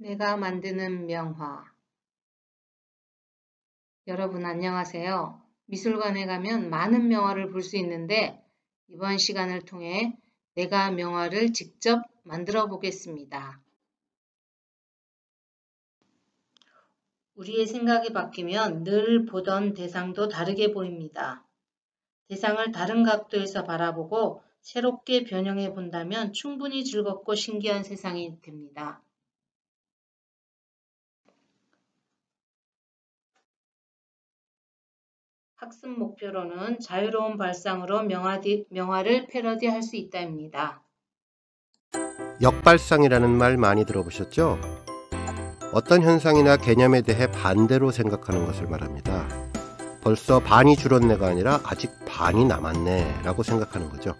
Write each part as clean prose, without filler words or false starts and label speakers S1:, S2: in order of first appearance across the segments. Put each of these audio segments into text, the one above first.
S1: 내가 만드는 명화. 여러분 안녕하세요. 미술관에 가면 많은 명화를 볼 수 있는데 이번 시간을 통해 내가 명화를 직접 만들어 보겠습니다. 우리의 생각이 바뀌면 늘 보던 대상도 다르게 보입니다. 대상을 다른 각도에서 바라보고 새롭게 변형해 본다면 충분히 즐겁고 신기한 세상이 됩니다. 학습 목표로는 자유로운 발상으로 명화를 패러디할 수 있다입니다.
S2: 역발상이라는 말 많이 들어보셨죠? 어떤 현상이나 개념에 대해 반대로 생각하는 것을 말합니다. 벌써 반이 줄었네가 아니라 아직 반이 남았네 라고 생각하는 거죠.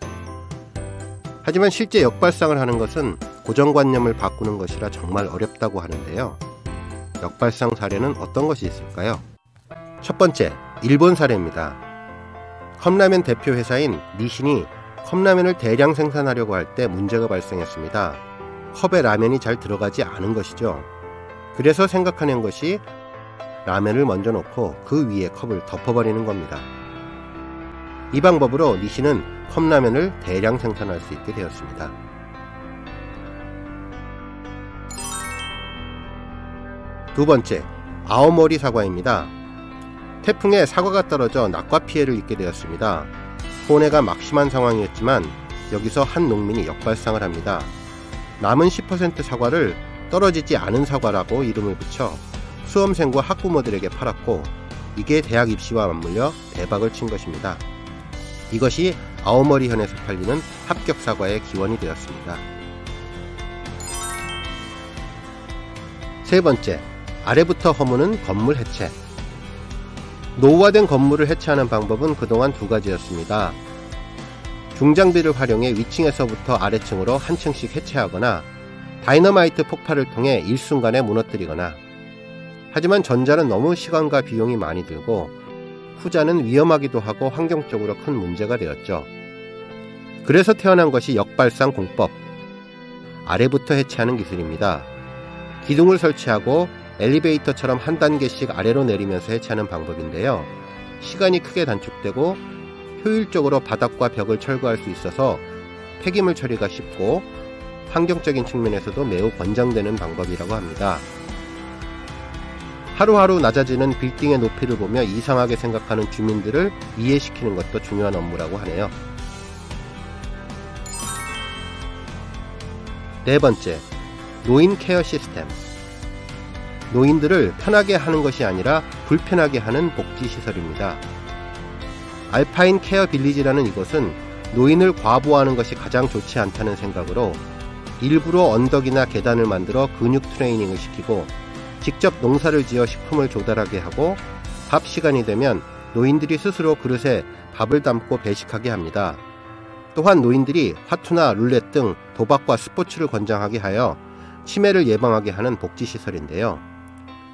S2: 하지만 실제 역발상을 하는 것은 고정관념을 바꾸는 것이라 정말 어렵다고 하는데요. 역발상 사례는 어떤 것이 있을까요? 첫 번째, 일본 사례입니다. 컵라면 대표 회사인 니신이 컵라면을 대량 생산하려고 할 때 문제가 발생했습니다. 컵에 라면이 잘 들어가지 않은 것이죠. 그래서 생각해낸 것이 라면을 먼저 넣고 그 위에 컵을 덮어버리는 겁니다. 이 방법으로 니신은 컵라면을 대량 생산할 수 있게 되었습니다. 두 번째, 아오모리 사과입니다. 태풍에 사과가 떨어져 낙과 피해를 입게 되었습니다. 손해가 막심한 상황이었지만 여기서 한 농민이 역발상을 합니다. 남은 10% 사과를 떨어지지 않은 사과라고 이름을 붙여 수험생과 학부모들에게 팔았고 이게 대학 입시와 맞물려 대박을 친 것입니다. 이것이 아오모리현에서 팔리는 합격 사과의 기원이 되었습니다. 세 번째, 아래부터 허무는 건물 해체. 노후화된 건물을 해체하는 방법은 그동안 두 가지였습니다. 중장비를 활용해 위층에서부터 아래층으로 한 층씩 해체하거나 다이너마이트 폭발을 통해 일순간에 무너뜨리거나. 하지만 전자는 너무 시간과 비용이 많이 들고 후자는 위험하기도 하고 환경적으로 큰 문제가 되었죠. 그래서 태어난 것이 역발상 공법, 아래부터 해체하는 기술입니다. 기둥을 설치하고 엘리베이터처럼 한 단계씩 아래로 내리면서 해체하는 방법인데요. 시간이 크게 단축되고 효율적으로 바닥과 벽을 철거할 수 있어서 폐기물 처리가 쉽고 환경적인 측면에서도 매우 권장되는 방법이라고 합니다. 하루하루 낮아지는 빌딩의 높이를 보며 이상하게 생각하는 주민들을 이해시키는 것도 중요한 업무라고 하네요. 네 번째, 노인 케어 시스템. 노인들을 편하게 하는 것이 아니라 불편하게 하는 복지시설입니다. 알파인 케어 빌리지라는 이곳은 노인을 과부하하는 것이 가장 좋지 않다는 생각으로 일부러 언덕이나 계단을 만들어 근육 트레이닝을 시키고 직접 농사를 지어 식품을 조달하게 하고 밥 시간이 되면 노인들이 스스로 그릇에 밥을 담고 배식하게 합니다. 또한 노인들이 화투나 룰렛 등 도박과 스포츠를 권장하게 하여 치매를 예방하게 하는 복지시설인데요.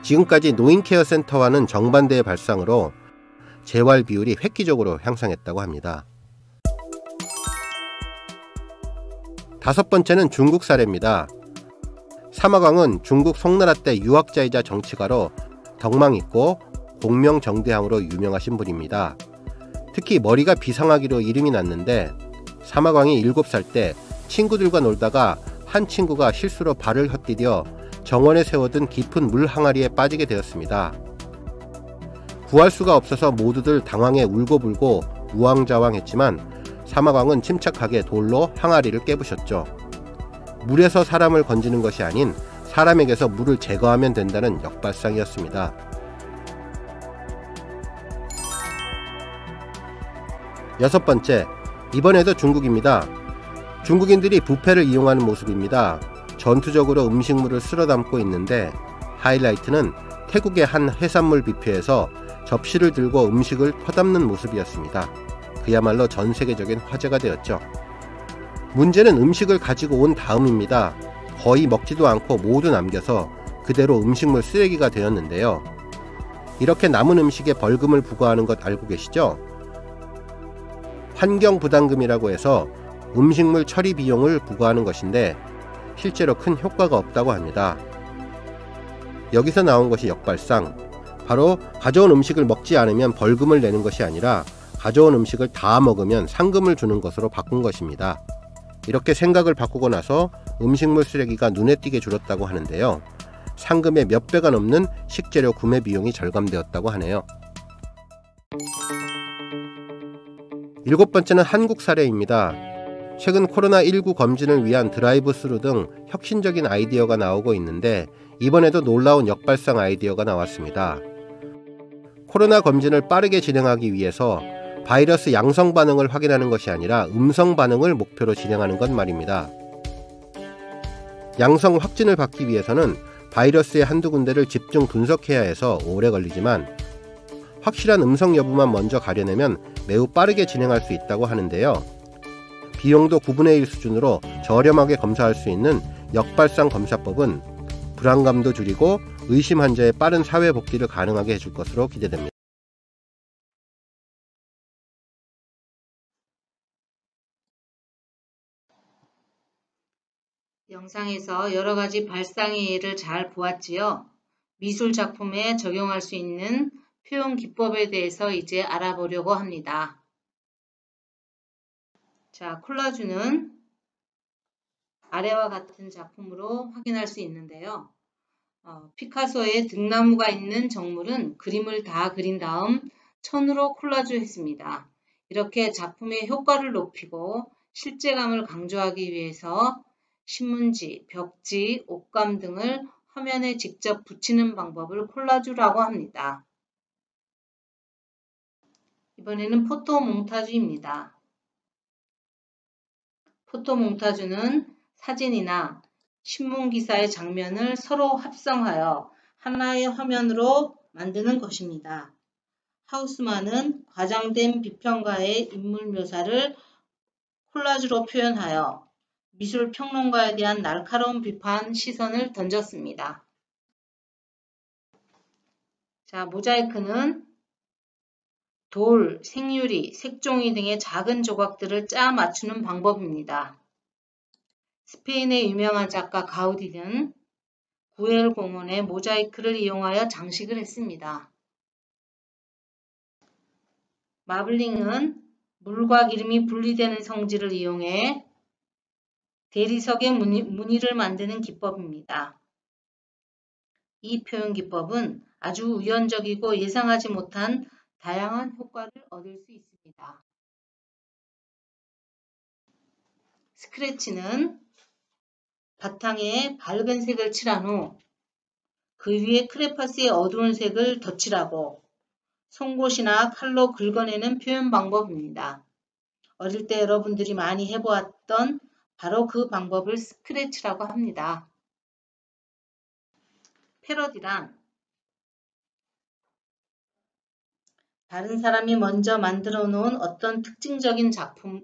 S2: 지금까지 노인케어센터와는 정반대의 발상으로 재활 비율이 획기적으로 향상했다고 합니다. 다섯 번째는 중국 사례입니다. 사마광은 중국 송나라 때 유학자이자 정치가로 덕망있고 공명정대항으로 유명하신 분입니다. 특히 머리가 비상하기로 이름이 났는데 사마광이 7살 때 친구들과 놀다가 한 친구가 실수로 발을 헛디뎌 정원에 세워둔 깊은 물 항아리에 빠지게 되었습니다. 구할 수가 없어서 모두들 당황해 울고불고 우왕좌왕했지만 사마광은 침착하게 돌로 항아리를 깨부셨죠. 물에서 사람을 건지는 것이 아닌 사람에게서 물을 제거하면 된다는 역발상이었습니다. 여섯 번째, 이번에도 중국입니다. 중국인들이 뷔페를 이용하는 모습입니다. 전투적으로 음식물을 쓸어 담고 있는데 하이라이트는 태국의 한 해산물 뷔페에서 접시를 들고 음식을 퍼담는 모습이었습니다. 그야말로 전 세계적인 화제가 되었죠. 문제는 음식을 가지고 온 다음입니다. 거의 먹지도 않고 모두 남겨서 그대로 음식물 쓰레기가 되었는데요. 이렇게 남은 음식에 벌금을 부과하는 것 알고 계시죠? 환경부담금이라고 해서 음식물 처리 비용을 부과하는 것인데 실제로 큰 효과가 없다고 합니다. 여기서 나온 것이 역발상. 바로 가져온 음식을 먹지 않으면 벌금을 내는 것이 아니라 가져온 음식을 다 먹으면 상금을 주는 것으로 바꾼 것입니다. 이렇게 생각을 바꾸고 나서 음식물 쓰레기가 눈에 띄게 줄었다고 하는데요. 상금의 몇 배가 넘는 식재료 구매 비용이 절감되었다고 하네요. 7번째는 한국 사례입니다. 최근 코로나19 검진을 위한 드라이브 스루 등 혁신적인 아이디어가 나오고 있는데 이번에도 놀라운 역발상 아이디어가 나왔습니다. 코로나 검진을 빠르게 진행하기 위해서 바이러스 양성 반응을 확인하는 것이 아니라 음성 반응을 목표로 진행하는 것 말입니다. 양성 확진을 받기 위해서는 바이러스의 한두 군데를 집중 분석해야 해서 오래 걸리지만 확실한 음성 여부만 먼저 가려내면 매우 빠르게 진행할 수 있다고 하는데요. 비용도 9분의 1 수준으로 저렴하게 검사할 수 있는 역발상 검사법은 불안감도 줄이고 의심 환자의 빠른 사회 복귀를 가능하게 해줄 것으로 기대됩니다.
S1: 영상에서 여러 가지 발상의 예를 잘 보았지요. 미술 작품에 적용할 수 있는 표현 기법에 대해서 이제 알아보려고 합니다. 자, 콜라주는 아래와 같은 작품으로 확인할 수 있는데요. 피카소의 등나무가 있는 정물은 그림을 다 그린 다음 천으로 콜라주 했습니다. 이렇게 작품의 효과를 높이고 실제감을 강조하기 위해서 신문지, 벽지, 옷감 등을 화면에 직접 붙이는 방법을 콜라주라고 합니다. 이번에는 포토몽타주입니다. 포토몽타주는 사진이나 신문기사의 장면을 서로 합성하여 하나의 화면으로 만드는 것입니다. 하우스만은 과장된 비평가의 인물 묘사를 콜라주로 표현하여 미술 평론가에 대한 날카로운 비판 시선을 던졌습니다. 자, 모자이크는 돌, 생유리, 색종이 등의 작은 조각들을 짜 맞추는 방법입니다. 스페인의 유명한 작가 가우디는 구엘 공원에 모자이크를 이용하여 장식을 했습니다. 마블링은 물과 기름이 분리되는 성질을 이용해 대리석의 무늬를 만드는 기법입니다. 이 표현 기법은 아주 우연적이고 예상하지 못한 다양한 효과를 얻을 수 있습니다. 스크래치는 바탕에 밝은 색을 칠한 후 그 위에 크레파스의 어두운 색을 덧칠하고 송곳이나 칼로 긁어내는 표현 방법입니다. 어릴 때 여러분들이 많이 해보았던 바로 그 방법을 스크래치라고 합니다. 패러디란 다른 사람이 먼저 만들어 놓은 어떤 특징적인 작품을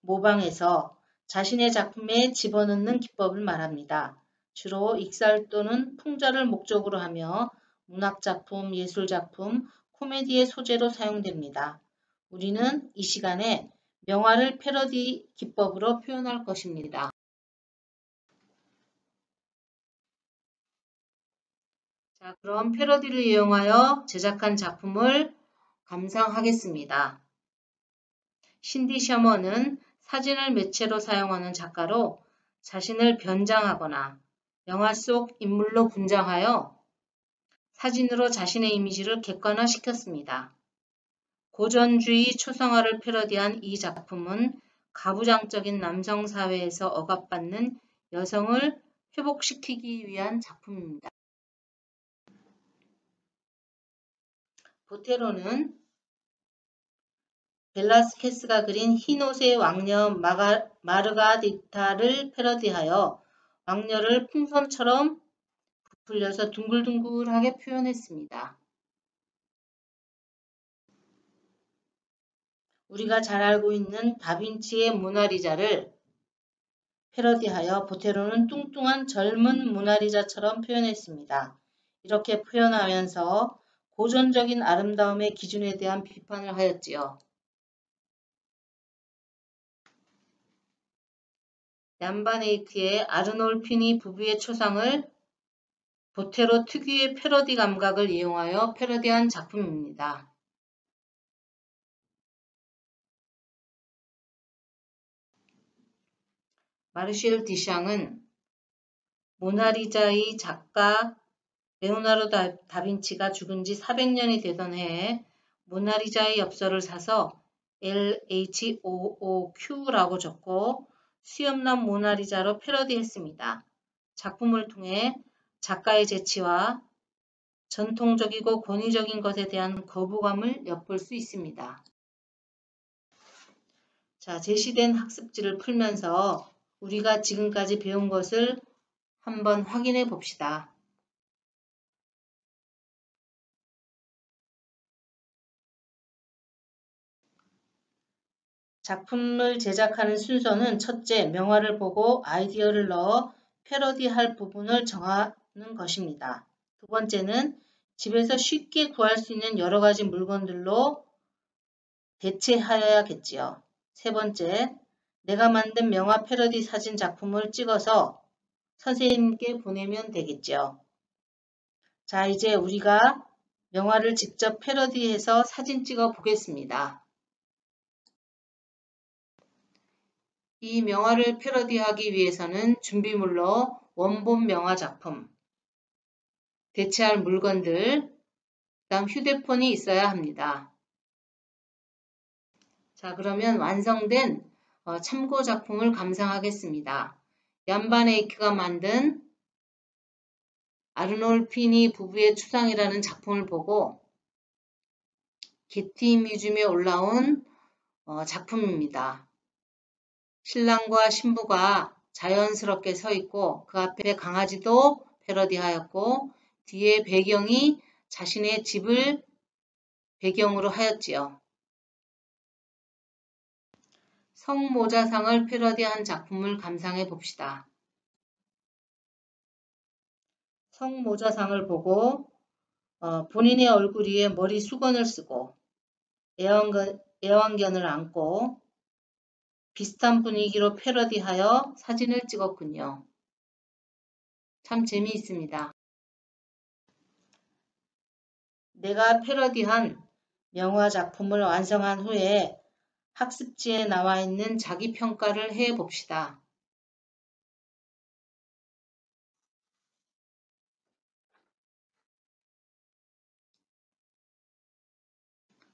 S1: 모방해서 자신의 작품에 집어넣는 기법을 말합니다. 주로 익살 또는 풍자를 목적으로 하며 문학작품, 예술작품, 코미디의 소재로 사용됩니다. 우리는 이 시간에 명화를 패러디 기법으로 표현할 것입니다. 자, 그럼 패러디를 이용하여 제작한 작품을 감상하겠습니다. 신디 셔먼은 사진을 매체로 사용하는 작가로 자신을 변장하거나 영화 속 인물로 분장하여 사진으로 자신의 이미지를 객관화시켰습니다. 고전주의 초상화를 패러디한 이 작품은 가부장적인 남성 사회에서 억압받는 여성을 회복시키기 위한 작품입니다. 보테로는 벨라스케스가 그린 흰 옷의 왕녀 마르가디타를 패러디하여 왕녀를 풍선처럼 부풀려서 둥글둥글하게 표현했습니다. 우리가 잘 알고 있는 다빈치의 모나리자를 패러디하여 보테로는 뚱뚱한 젊은 모나리자처럼 표현했습니다. 이렇게 표현하면서 고전적인 아름다움의 기준에 대한 비판을 하였지요. 얀바네이트의 아르놀피니 부부의 초상을 보테로 특유의 패러디 감각을 이용하여 패러디한 작품입니다. 마르셀 디샹은 모나리자의 작가 레오나르도 다빈치가 죽은 지 400년이 되던 해에 모나리자의 엽서를 사서 LHOOQ라고 적고 수염난 모나리자로 패러디했습니다. 작품을 통해 작가의 재치와 전통적이고 권위적인 것에 대한 거부감을 엿볼 수 있습니다. 자, 제시된 학습지를 풀면서 우리가 지금까지 배운 것을 한번 확인해 봅시다. 작품을 제작하는 순서는 첫째, 명화를 보고 아이디어를 넣어 패러디할 부분을 정하는 것입니다. 두 번째는 집에서 쉽게 구할 수 있는 여러 가지 물건들로 대체하여야겠지요. 세 번째, 내가 만든 명화 패러디 사진 작품을 찍어서 선생님께 보내면 되겠죠. 자, 이제 우리가 명화를 직접 패러디해서 사진 찍어 보겠습니다. 이 명화를 패러디하기 위해서는 준비물로 원본 명화 작품, 대체할 물건들, 그다음 휴대폰이 있어야 합니다. 자, 그러면 완성된 참고 작품을 감상하겠습니다. 얀 반 에이크가 만든 아르놀피니 부부의 추상이라는 작품을 보고 게티 뮤지엄에 올라온 작품입니다. 신랑과 신부가 자연스럽게 서 있고 그 앞에 강아지도 패러디하였고 뒤에 배경이 자신의 집을 배경으로 하였지요. 성모자상을 패러디한 작품을 감상해 봅시다. 성모자상을 보고 본인의 얼굴 위에 머리 수건을 쓰고 애완견을 안고 비슷한 분위기로 패러디하여 사진을 찍었군요. 참 재미있습니다. 내가 패러디한 명화 작품을 완성한 후에 학습지에 나와 있는 자기 평가를 해 봅시다.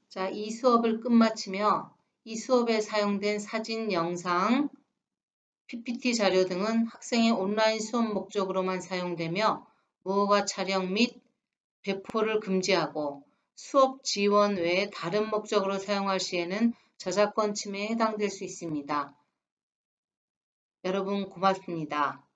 S1: 자, 이 수업을 끝마치며 이 수업에 사용된 사진, 영상, PPT 자료 등은 학생의 온라인 수업 목적으로만 사용되며 무허가 촬영 및 배포를 금지하고 수업 지원 외에 다른 목적으로 사용할 시에는 저작권 침해에 해당될 수 있습니다. 여러분 고맙습니다.